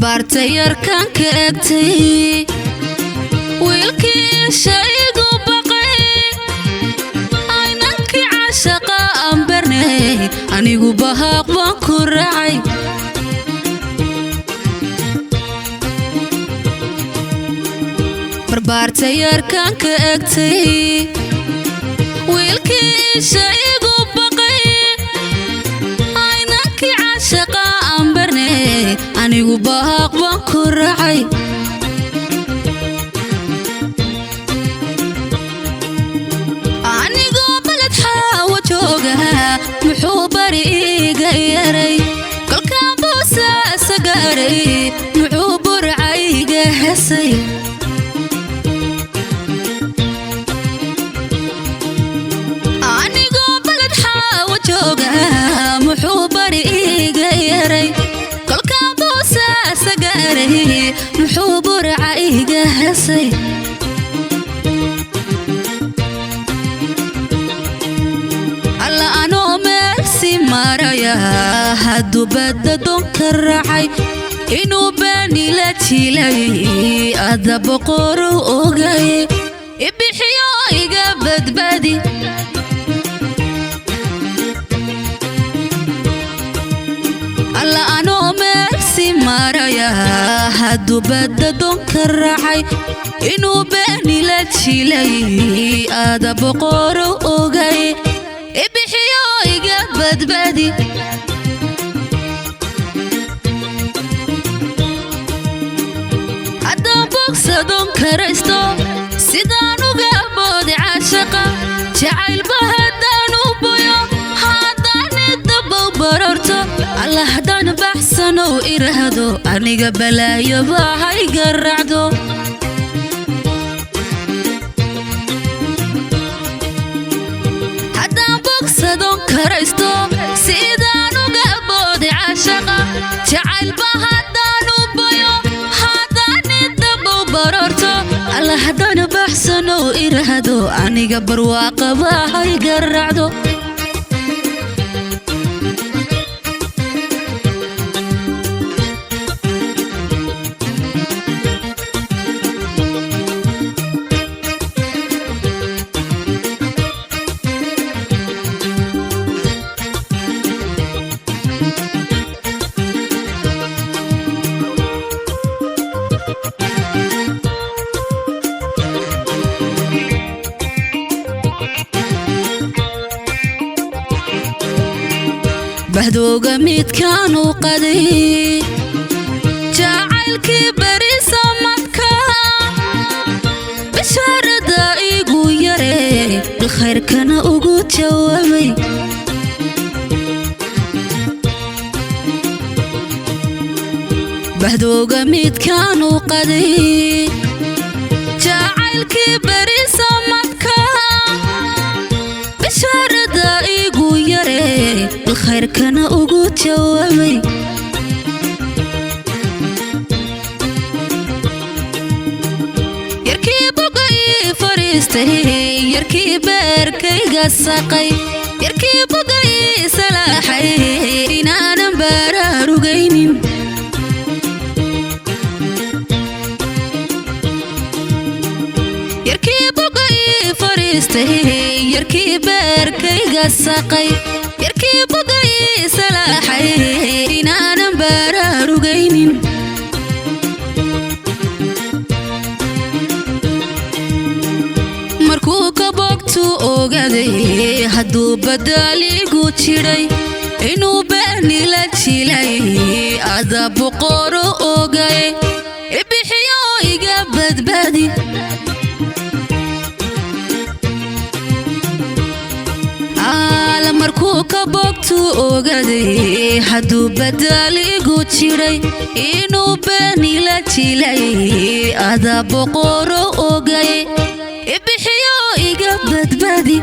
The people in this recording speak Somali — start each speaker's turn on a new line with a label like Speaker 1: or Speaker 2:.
Speaker 1: barbaartay yarkan ka egtay wiilkii shaygu baqay aynankii caashaqa aan barnay anigu bahaaq baan ku raacay barbaartay yarkan ka egtay wiilkii shaygu baqay aynankii caashaqa aan barnay anigu bahaaq baan ku raacay anigoo balad xaawo jooga muxuu bari iga yaray kolkaan boosaasa gaaray muxuu burcayga hesay anigoo balad xaawo jooga muxuu bari iga yaray kolkaan boosaasa gaaray muxuu burcayga hesay alla anoo meelsi maraya hadduu badda doonka raacay inuu baani la jilay adda boqoru ogay ibixiyo iga badbaadi alla anoo meelsi maraya hadduu badda doonka raacay inuu baani la jilay adda boqoru ogay ibixiyo iga badbaadi haddaan bogsadon karaysto sidaan uga boodi caashaqa jacaylba haddaan u boyo haddaan idabow barorto alla haddaan baxsanow iraahdo aniga balaayoba hayga raacdo haddaan bogsadon karaysto sidaan uga boodi caashaqa jacaylba haddaan u boyo haddaan idabow barorto alla haddaan baxsanow iraahdo aniga barwaaqaba hayga raacdo bahdooga midkaan u qaday jacaylkii beriso madka bishaarada igu yare bilkhayrkana ugu jawaabay bahdooga midkaan u qaday jacaylkii beriso madka bishaarada igu yare bilkhayrkana ugu jawaabay yarkii boga ii fariistay yarkii beerkayga saqay yarkii boga ii salaaxay inaanan baraarugaynin yarkii boga ii fariistay yarkii beerkayga saqay yarkii boga ii salaaxay inaanan baraarugaynin markuu ka bogtuu ogaday hadduu badaaligu jiray inuu baani la jilay adda boqoro ogay ibixiyo iga badbaadi markuu ka bogtuu ogaday hadduu badaaligu jiray inuu baani la jilay adda boqoro ogay ibixiyo iga badbaadi